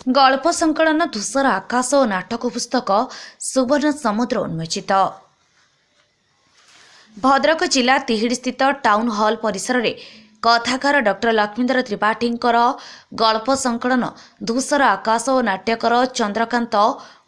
गल्प संकलन धूसर आकाश और नाटक पुस्तक सुवर्ण समुद्र उन्मोचित। भद्रक जिला तिहिड़ी स्थित टाउन हॉल परिसर में कथाकार डॉक्टर लक्ष्मीधर त्रिपाठी गल्प संकलन धूसर आकाश और नाट्यकर चंद्रकांत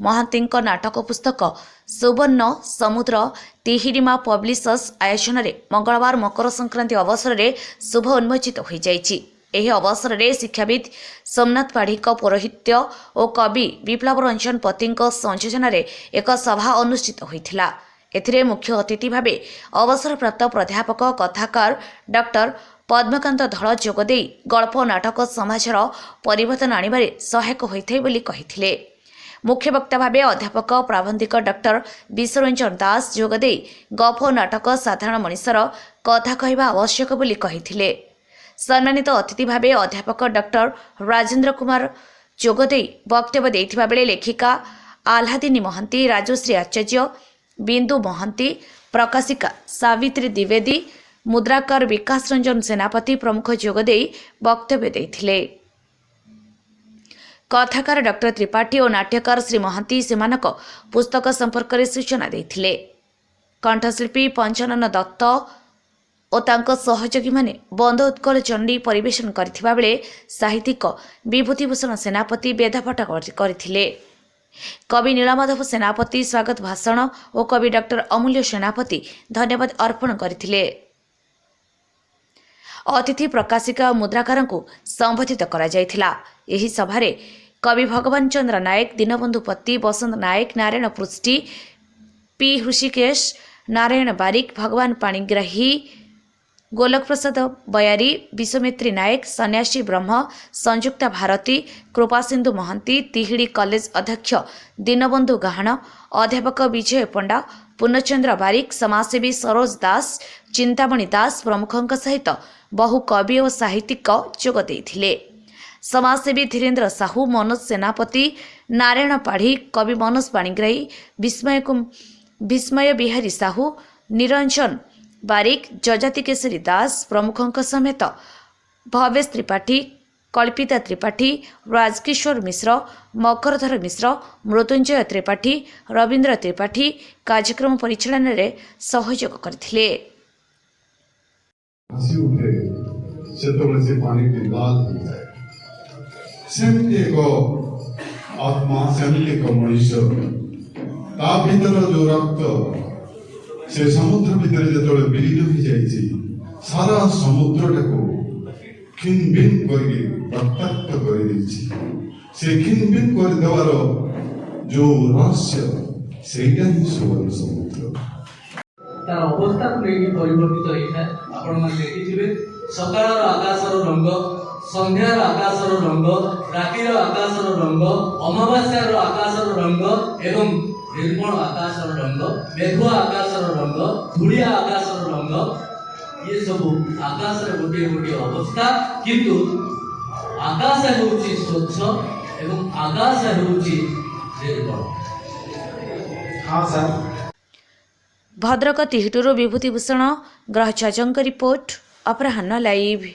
महांती नाटक पुस्तक सुवर्ण समुद्र तिहिड़ीमा पब्लिशर्स आयोजन में मंगलवार मकर संक्रांति अवसर में शुभ उन्मोचित हो जाइछि। ଏହି ଅବସରରେ ଶିକ୍ଷାବିତ୍ ସୋମନାଥ ପାଢ଼ୀଙ୍କ ପୌରୋହିତ୍ୟ ଓ କବି ବିପ୍ଳବ ରଞ୍ଜନ ପତିଙ୍କ ସଂଯୋଜନାରେ ଏକ ସଭା ଅନୁଷ୍ଠିତ ହୋଇଥିଲା। ଏଥିରେ ମୁଖ୍ୟ ଅତିଥି ଭାବେ ଅବସରପ୍ରାପ୍ତ ପ୍ରାଧ୍ୟାପକ କଥାକାର ଡକ୍ଟର ପଦ୍ମକାନ୍ତ ଧଳ ଯୋଗଦେଇ ଗଳ୍ପ ନାଟକ ସମାଜର ପରିବର୍ତ୍ତନ ଆଣିବାରେ ସହାୟକ ହୋଇଥାଏ ବୋଲି କହିଥିଲେ। ମୁଖ୍ୟ ବକ୍ତା ଭାବେ ଅଧ୍ୟାପକ ପ୍ରାବନ୍ଧିକ ଡକ୍ଟର ବିଶ୍ୱରଞ୍ଜନ ଦାସ ଯୋଗଦେଇ ଗପ ନାଟକ ସାଧାରଣ ମଣିଷର କଥା କହିବା ଆବଶ୍ୟକ ବୋଲି କହିଥିଲେ। सम्मानित अतिथि भावे अध्यापक डॉक्टर राजेंद्र कुमार जोगदे वक्तव्य देथिबा बेले लेखिका आह्लादिनी महांती, राजश्री आचार्य, बिंदु महांती, प्रकाशिका सावित्री द्विवेदी, मुद्राकार विकास रंजन सेनापति प्रमुख जोगदे वक्तव्य देथिले। कथाकार डॉक्टर त्रिपाठी और नाट्यकार श्री महांती सेमानक पुस्तक संपर्क में सूचना देथिले। कंठशिल्पी पंचानन दत्त और तांको सहयोगी माने बंद उत्कल चंडी परिवेशन करथिबा बेले साहित्यिक विभूतिभूषण सेनापति बेदाफटा करथिले। कवि नीलमाधव सेनापति स्वागत भाषण और कवि डॉक्टर अमूल्य सेनापति धन्यवाद अर्पण करथिले। अतिथि प्रकाशिका मुद्राकार को संबोधित करा जायथिला। एही सभारे कवि भगवान चंद्र नायक, दीनबंधु पति, बसंत नायक, नारायण पृष्टि, पी हृषिकेश, नारायण बारिक, भगवान पाणिग्राही, गोलक प्रसाद बयारी, विश्वमित्री नायक, सन्यासी ब्रह्म, संयुक्ता भारती, कृपासिंधु महांती, तिहिड़ी कॉलेज अध्यक्ष दीनबंधु गाहण, अध्यापक विजय पंडा, पूर्णचंद्र बारिक, समाजसेवी सरोज दास, चिंतामणि दास प्रमुखों सहित बहु कवि और साहित्यिक जोग देथिले। समाजसेवी धीरेन्द्र साहू, मनोज सेनापति, नारायण पाढ़ी, कवि मनोज पाणिग्राही, विस्मय बिहारी साहू, निरंजन बारिक, जजाति केसरी दास प्रमुखों समेत भवेश त्रिपाठी, कल्पिता त्रिपाठी, राजकिशोर मिश्र, मकरधर मिश्र, मृत्युंजय त्रिपाठी, रवींद्र त्रिपाठी कार्यक्रम परिचालन में सहयोग करथिले। से समुद्र भितर जो विलीन हो जाए सारा समुद्र खिनभिन करके रक्ताक्त कर खिनभिन कर देवार जो रहस्य सेटा ही सुवर्ण समुद्र तार अवस्था को लेकिन परिवर्तित होता है। आपण मन देखिथिबे सकाळर आकाशर रंग, संध्यार आकाशर रंग, रातिर आकाशर रंग, अमावास्यार आकाशर रंग एवं निर्मल आकाशर रंग, मेघुआ आकाशर रंग, धूलिया आकाशर रंग, ये सब आकाशर गोटे गोटे अवस्था। किंतु आकाश होउची स्वच्छ एवं आकाश होउची निर्मल। हाँ सर। भद्रक तिहिटुरु विभूतिभूषण ग्रहचार्यଙ୍କ रिपोर्ट अपराह्न लाइव।